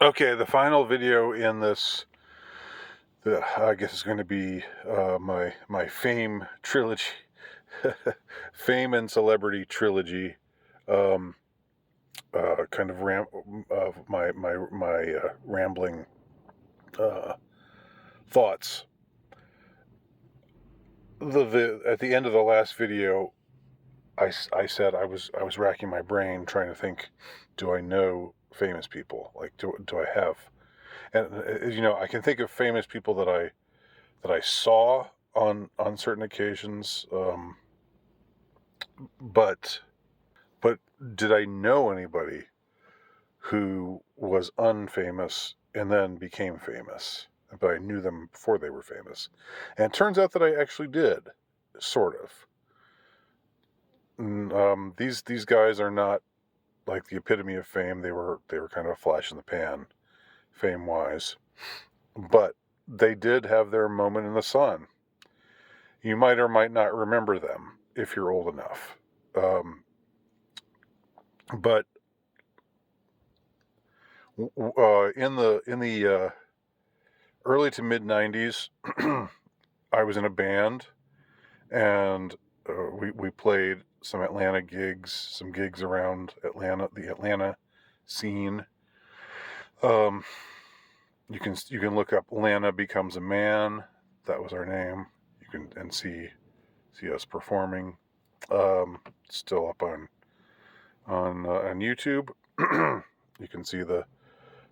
Okay, the final video in this, I guess, is going to be my fame trilogy, fame and celebrity trilogy. Um, kind of my rambling uh, thoughts. The at the end of the last video, I said I was racking my brain trying to think, do I know famous people? Like, do I have? And I can think of famous people that I saw on certain occasions, but but did I know anybody who was unfamous and then became famous? But I knew them before they were famous, and it turns out that I actually did, sort of. These guys are not like the epitome of fame. They were kind of a flash in the pan, fame wise, but they did have their moment in the sun. You might or might not remember them if you're old enough. Um, but in the early to mid '90s, I was in a band, and we played some Atlanta gigs, some gigs around Atlanta, the Atlanta scene. Um, you can look up "Lana Becomes a Man." That was our name. You can and see us performing. Still up on YouTube. You can see the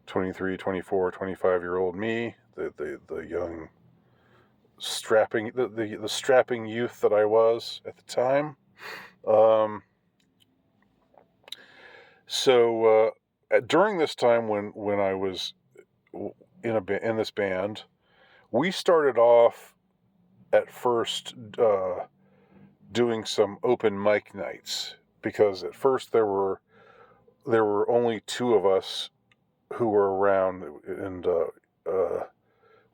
23, 24, 25-year-old me, the young strapping the strapping youth that I was at the time. Um, so during this time when I was in this band, we started off at first doing some open mic nights, because at first there were only two of us who were around, and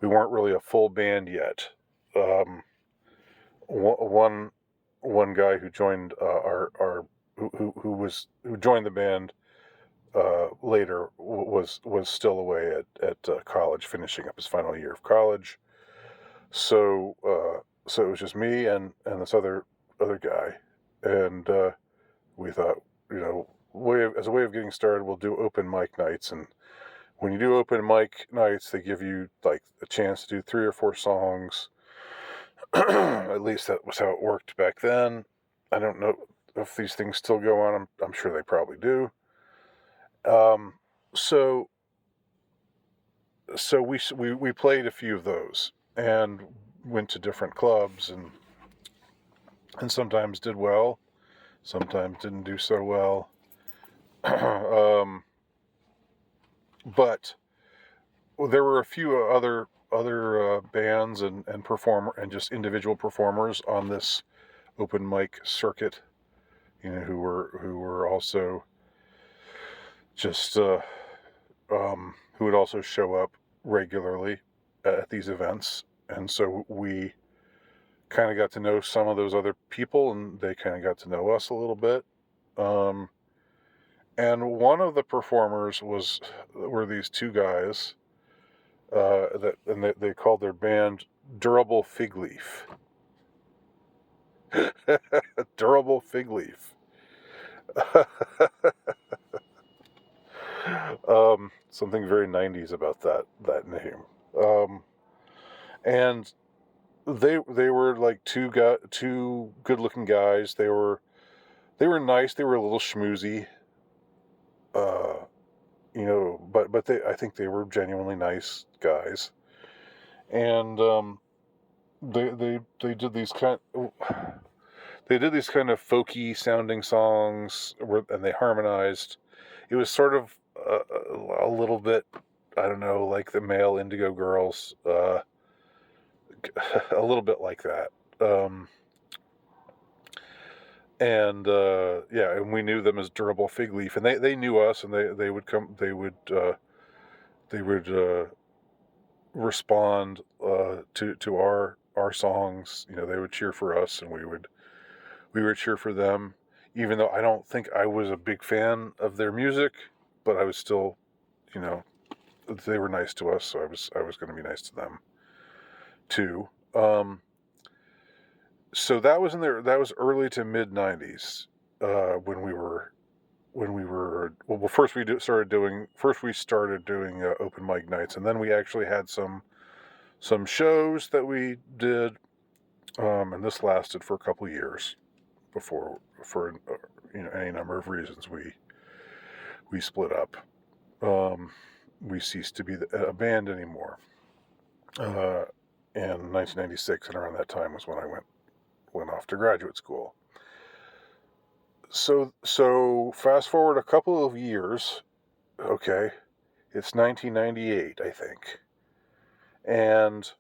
we weren't really a full band yet. Um, one one guy who joined our who joined the band later was still away at college, finishing up his final year of college. So it was just me and this other guy, and we thought, as a way of getting started, we'll do open mic nights. And when you do open mic nights, they give you like a chance to do 3 or 4 songs. At least that was how it worked back then. I don't know if these things still go on. I'm sure they probably do. Um, so so we played a few of those and went to different clubs, and sometimes did well, sometimes didn't do so well. But there were a few other bands and performer and just individual performers on this open mic circuit, who were also just who would also show up regularly at these events, and so we kind of got to know some of those other people, and they kind of got to know us a little bit. Um, and one of the performers were these two guys they called their band Durable Fig Leaf. Durable Fig Leaf. Something very '90s about that name. And they were like two good looking guys. They were nice. They were a little schmoozy. Uh, but I think they were genuinely nice guys. And they did these kind of folky sounding songs, and they harmonized. It was sort of a little bit, I don't know, like the male Indigo Girls, a little bit like that. And we knew them as Durable Fig Leaf, and they knew us, and they would come, they would respond to our songs. They would cheer for us, and we would cheer for them, even though I don't think I was a big fan of their music, but I was still, you know, they were nice to us, so I was going to be nice to them too. So that was that was early to mid '90s when we were first we started doing open mic nights, and then we actually had some shows that we did, and this lasted for a couple of years before, for any number of reasons, we split up. We ceased to be a band anymore. In 1996, and around that time was when I went off to graduate school. So fast forward a couple of years. Okay, it's 1998, I think, and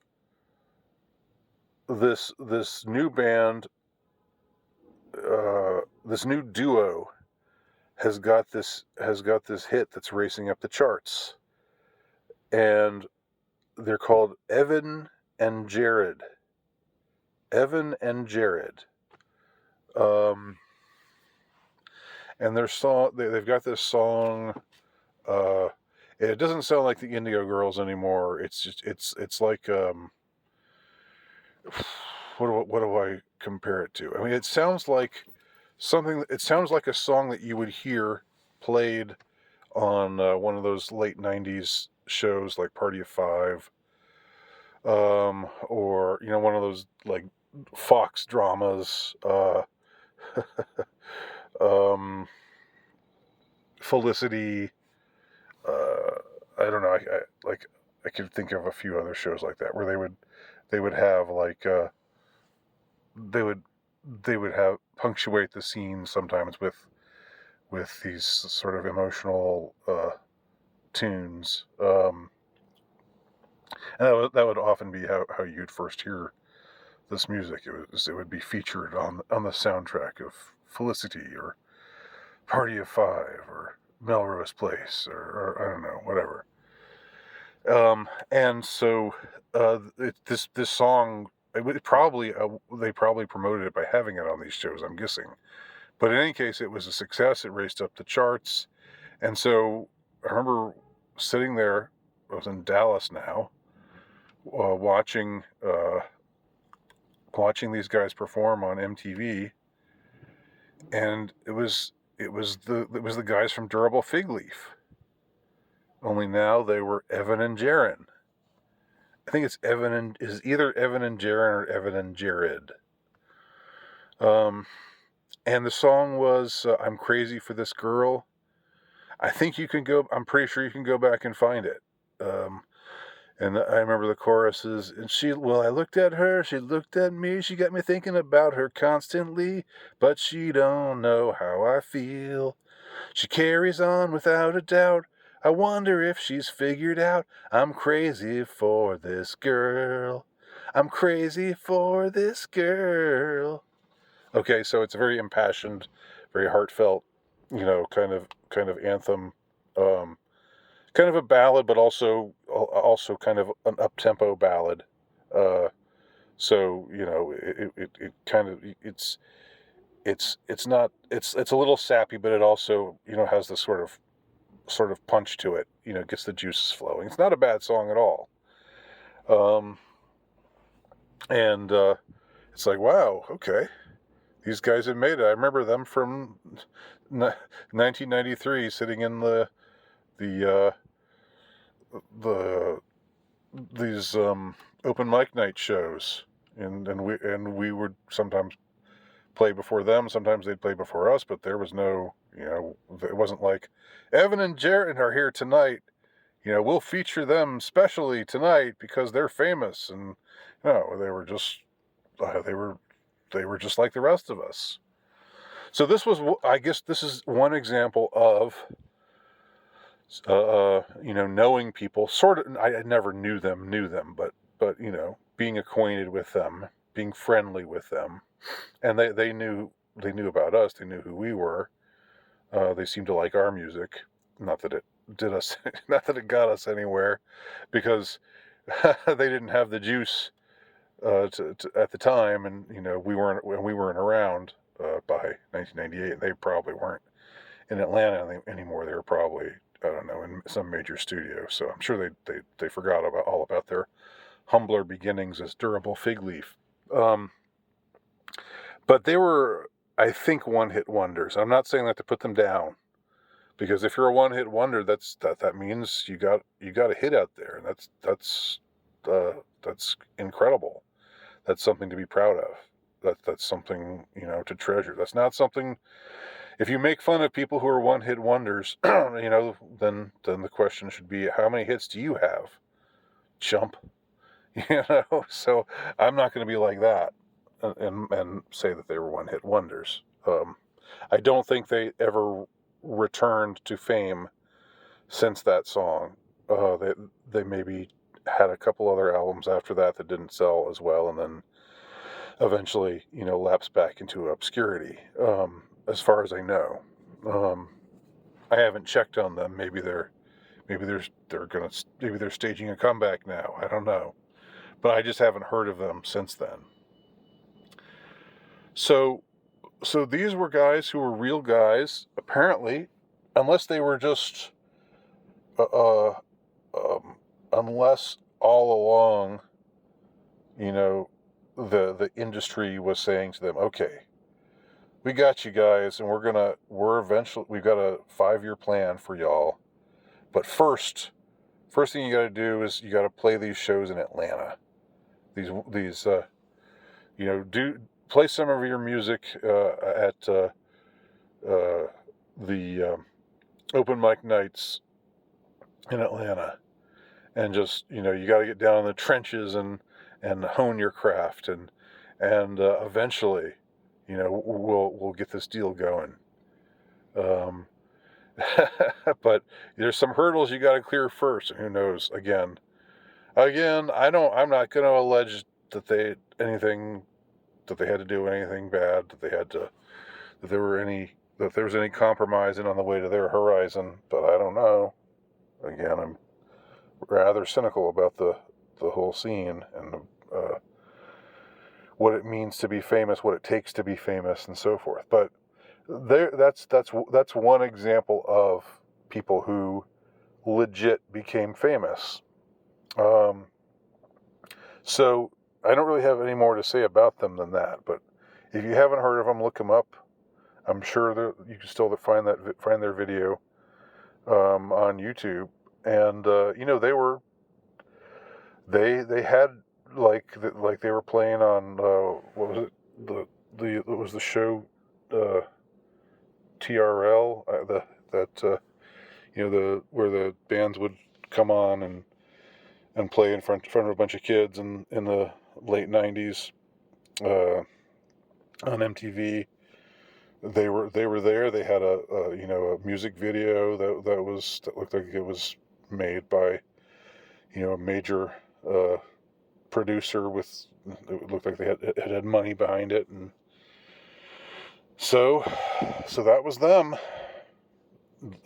this new band, this new duo has got this hit that's racing up the charts, and they're called Evan and Jared. Evan and Jared. And their song, they've got this song. It doesn't sound like the Indigo Girls anymore. It's just it's like what do I compare it to? I mean, it sounds like something. It sounds like a song that you would hear played on one of those late '90s shows like Party of Five, or one of those like Fox dramas. Felicity. I don't know. I could think of a few other shows like that where they would have like they would they would have punctuate the scenes sometimes with these sort of emotional tunes, and that would often be how you'd first hear this music. It would be featured on the soundtrack of Felicity or Party of Five or Melrose Place or I don't know, whatever. And so this song, they probably promoted it by having it on these shows, I'm guessing. But in any case, it was a success. It raced up the charts, and so I remember sitting there. I was in Dallas now, watching these guys perform on MTV, and it was the guys from Durable Fig Leaf. Only now they were Evan and Jaron. I think it's either Evan and Jaron or Evan and Jared. And the song was "I'm Crazy for This Girl." I think you can go. I'm pretty sure you can go back and find it. And I remember the choruses. And I looked at her. She looked at me. She got me thinking about her constantly. But she don't know how I feel. She carries on without a doubt. I wonder if she's figured out I'm crazy for this girl. I'm crazy for this girl. Okay, so it's a very impassioned, very heartfelt, kind of anthem, kind of a ballad, but also kind of an up-tempo ballad. So it kind of it's not it's a little sappy, but it also has this sort of punch to it. Gets the juices flowing. It's not a bad song at all. And it's like, wow, okay, these guys have made it. I remember them from 1993, sitting in the these open mic night shows, and we would sometimes play before them. Sometimes they'd play before us, but there was no, it wasn't like Evan and Jaron are here tonight. We'll feature them specially tonight because they're famous. And no, they were just they were just like the rest of us. So I guess this is one example of knowing people. Sort of, I never knew them, but being acquainted with them, being friendly with them. And they knew about us. They knew who we were. They seemed to like our music. Not that it did us, not that it got us anywhere, because they didn't have the juice at the time, and we weren't around by 1998. They probably weren't in Atlanta anymore. They were probably I don't know, in some major studio. So I'm sure they forgot all about their humbler beginnings as Durable Fig Leaf. But they were, I think, one-hit wonders. I'm not saying that to put them down, because if you're a one-hit wonder, that means you got a hit out there, and that's incredible. That's something to be proud of. That's something, to treasure. That's not something. If you make fun of people who are one-hit wonders, then the question should be, how many hits do you have, chump? So I'm not going to be like that and say that they were one-hit wonders. I don't think they ever returned to fame since that song. They maybe had a couple other albums after that didn't sell as well, and then eventually, lapsed back into obscurity. As far as I know, I haven't checked on them. Maybe they're staging a comeback now. I don't know, but I just haven't heard of them since then. So these were guys who were real guys, apparently, unless they were just, unless all along, the industry was saying to them, okay, we got you guys, and we've got a 5-year plan for y'all. But first thing you got to do is you got to play these shows in Atlanta. These play some of your music at the open mic nights in Atlanta, and just you got to get down in the trenches and hone your craft, and eventually, we'll get this deal going. But there's some hurdles you got to clear first, and who knows? Again, I'm not going to allege that they had to do anything bad, that there was any compromising on the way to their horizon, but I don't know. Again, I'm rather cynical about the whole scene and what it means to be famous, what it takes to be famous, and so forth. But that's one example of people who legit became famous. So I don't really have any more to say about them than that. But if you haven't heard of them, look them up. I'm sure you can still find their video on YouTube. And they had like they were playing on what was it, it was the show TRL, where the bands would come on and play in front of a bunch of kids in the late 90s on MTV. They were there. They had a music video that looked like it was made by a major producer with. It looked like they had money behind it, and so that was them.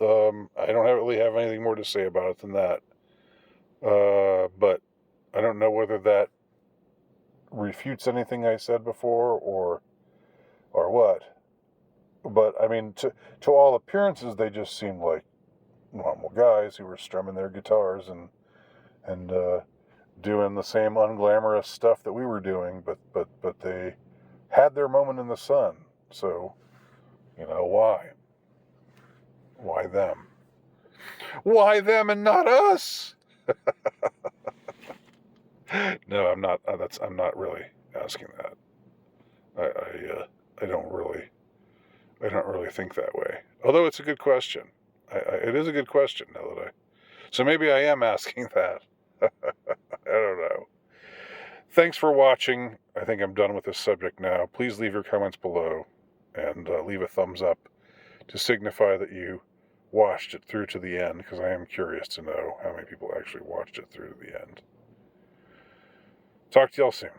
I don't really have anything more to say about it than that. But I don't know whether that refutes anything I said before or what. But I mean, to all appearances, they just seemed like normal guys who were strumming their guitars and doing the same unglamorous stuff that we were doing. But they had their moment in the sun. So, why? Why them? Why them and not us? No, I'm not. I'm not really asking that. I don't really think that way. Although it's a good question. It is a good question now so maybe I am asking that. I don't know. Thanks for watching. I think I'm done with this subject now. Please leave your comments below and leave a thumbs up to signify that you watched it through to the end, because I am curious to know how many people actually watched it through to the end. Talk to y'all soon.